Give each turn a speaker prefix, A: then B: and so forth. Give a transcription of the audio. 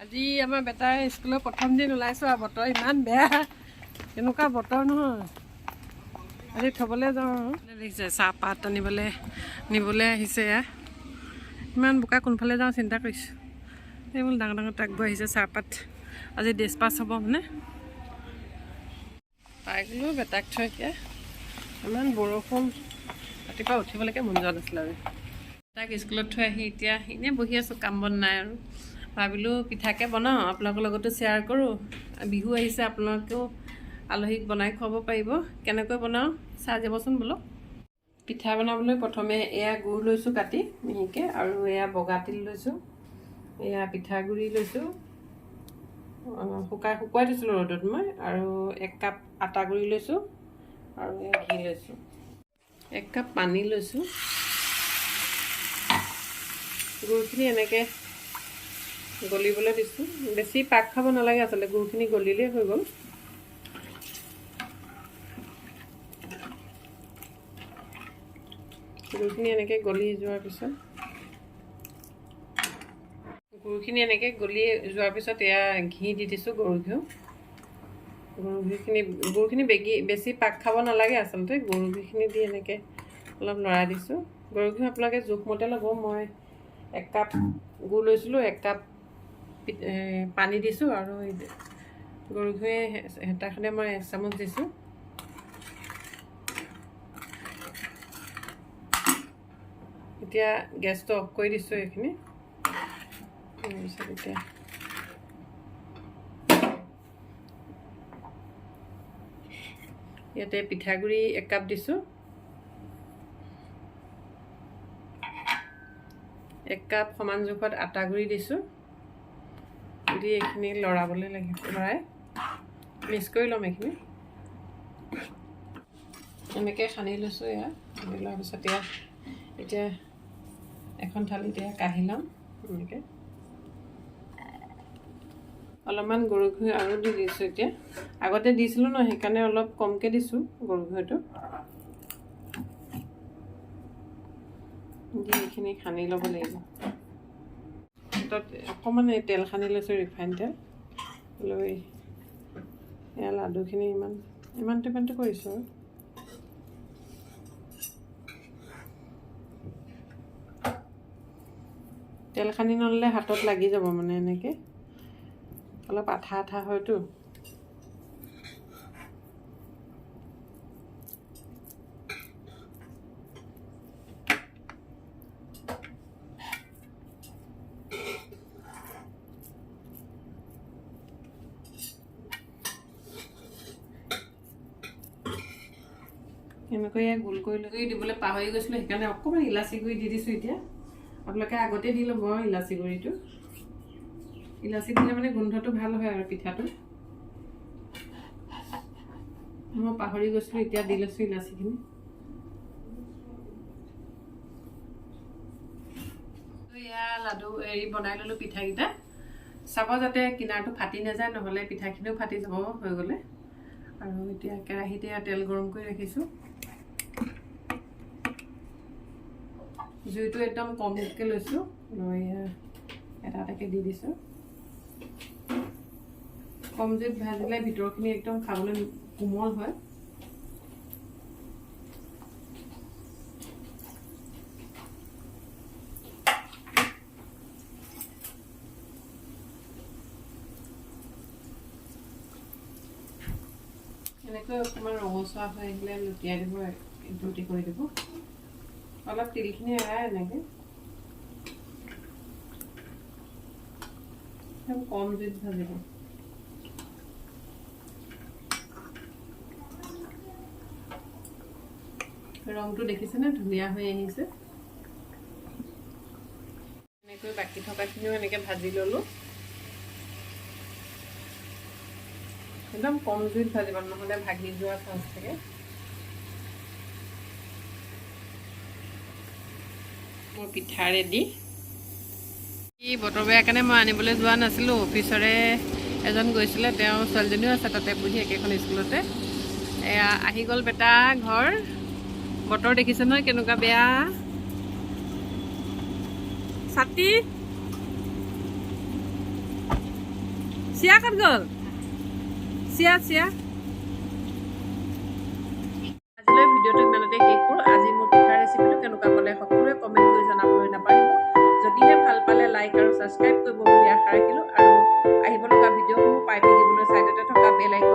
A: আজি আমাৰ বেটাৰ স্কুলৰ প্ৰথম দিন ওলাইছোঁ আৰু বতৰ ইমান বেয়া এনেকুৱা বতৰ নহয় আজি থ'বলৈ যাওঁ দেখিছে চাহপাত নিবলৈ আহিছে এয়া ইমান বোকা কোনফালে যাওঁ চিন্তা কৰিছোঁ এইবোৰ ডাঙৰ ডাঙৰ ট্ৰাকবোৰ আহিছে চাহপাত আজি ডিছপাছ হ'ব মানে পাই গ'লোঁ বেটাক থৈ এতিয়া ইমান বৰষুণ ৰাতিপুৱা উঠিবলৈকে মন যোৱা নাছিলে আৰু তাক স্কুলত থৈ আহি এতিয়া এনেই বহি আছোঁ কাম বন নাই আৰু ভাবিলোঁ পিঠাকে বনাওঁ আপোনালোকৰ লগতো শ্বেয়াৰ কৰোঁ বিহু আহিছে আপোনালোকেও আলহীক বনাই খুৱাব পাৰিব কেনেকৈ বনাওঁ চাই যাবচোন বোলো পিঠা বনাবলৈ প্ৰথমে এয়া গুড় লৈছোঁ কাটি মিহিকৈ আৰু এয়া বগা তিল লৈছোঁ এয়া পিঠাগুড়ি লৈছোঁ শুকুৱাই থৈছিলোঁ ৰ'দত মই আৰু 1 কাপ আটা গুড়ি লৈছোঁ আৰু এয়া ঘি লৈছোঁ 1 কাপ পানী লৈছোঁ গুড়খিনি এনেকৈ গলিবলৈ দিছোঁ বেছি পাক খাব নালাগে আচলতে গুড়খিনি গলিলেই হৈ গ'ল গুড়খিনি এনেকৈ গলি যোৱাৰ পিছত এয়া ঘি দি দিছোঁ গৰু ঘিউখিনি বেছি পাক খাব নালাগে আচলতে গৰু ঘিউখিনি দি এনেকৈ অলপ লৰাই দিছোঁ গৰু ঘিউ আপোনালোকে জোখমতে ল'ব মই 1 কাপ গুড় লৈছিলোঁ 1 কাপ পানী দিছোঁ আৰু গৰু ঘিউৱে হেতাখনে মই 1 চামুচ দিছোঁ এতিয়া গেছটো অফ কৰি দিছোঁ এইখিনি তাৰপিছত এতিয়া ইয়াতে পিঠাগুড়ি 1 কাপ দিছোঁ 1 কাপ সমান জোখত আটা গুড়ি দিছোঁ দি এইখিনি লৰাই মিক্স কৰি ল'ম এইখিনি এনেকৈ সানি লৈছোঁ এয়া সানি লোৱাৰ পিছত এতিয়া এখন থালিত এয়া কাঢ়ি ল'ম এনেকৈ অলপমান গৰু ঘিউ আৰু দি দিছোঁ এতিয়া আগতে দিছিলোঁ ন সেইকাৰণে অলপ কমকৈ দিছোঁ গৰু ঘিউটো দি এইখিনি সানি ল'ব লাগিব তাত অকণমান তেল সানি লৈছোঁ ৰিফাইন তেল লৈ এয়া লাডুখিনি ইমানটো কৰিছোঁ আৰু তেল সানি নল'লে হাতত লাগি যাব মানে এনেকৈ অলপ আঠা হয়তো এনেকৈ গোল কৰি দিবলৈ পাহৰি গৈছিলোঁ সেইকাৰণে অকণমান ইলাচি গুড়ি দি দিছোঁ এতিয়া আপোনালোকে আগতে দি ল'ব ইলাচি গুড়িটো ইলাচি দিলে মানে গোন্ধটো ভাল হয় আৰু পিঠাটো মই পাহৰি গৈছিলোঁ এতিয়া দি লৈছোঁ ইলাচিখিনি এয়া লাডু বনাই ল'লোঁ পিঠাকেইটা চাব যাতে কিনাৰটো ফাটি নাযায় নহ'লে পিঠাখিনিও ফাটি যাব হৈ গ'লে আৰু এতিয়া কেৰাহীতে তেল গৰম কৰি ৰাখিছোঁ জুইটো একদম কমকৈ লৈছোঁ লৈ এটাকে দি দিছোঁ কম জুইত ভাজিলে ভিতৰখিনি একদম খাবলৈ কোমল হয় এনেকৈ অকণমান ৰঙচুৱা হৈ আহিলে লুটিয়াই দিব ৰুটি কৰি দিব অলপ তিলখিনি এৰাই এনেকৈ কম জুইত ভাজিব ৰংটো দেখিছেনে ধুনীয়া হৈ আহিছে এনেকৈ বাকী থকাখিনিও এনেকৈ ভাজি ল'লোঁ একদম কম জুইত ভাজিব নহ'লে ভাগি যোৱা চান্স থাকে মোৰ পিঠা ৰেডি বতৰ বেয়া কাৰণে মই আনিবলৈ যোৱা নাছিলোঁ অফিচৰে এজন গৈছিলে তেওঁ ছোৱালীজনীও আছে তাতে পঢ়ি একেখন স্কুলতে এয়া আহি গ'ল বেটা ঘৰ বতৰ দেখিছে নহয় কেনেকুৱা বেয়া ছাতি চিয়া ক'ত গ'ল? চিয়া চিয়া আজিলৈ ভিডিঅ'টো ইমানতে শেষ কৰোঁ। আজি মোৰ পিঠাৰ ৰেচিপিটো কেনেকুৱা পালে সকলোৱে কমেণ্ট কৰি জনাবলৈ নাপাহৰিব। যদিহে ভাল পালে লাইক আৰু ছাবস্ক্ৰাইব কৰিব বুলি আশা ৰাখিলোঁ। আৰু আহিব লগা ভিডিঅ'সমূহ পাই থাকিবলৈ ছাইডতে থকা বেল আইকন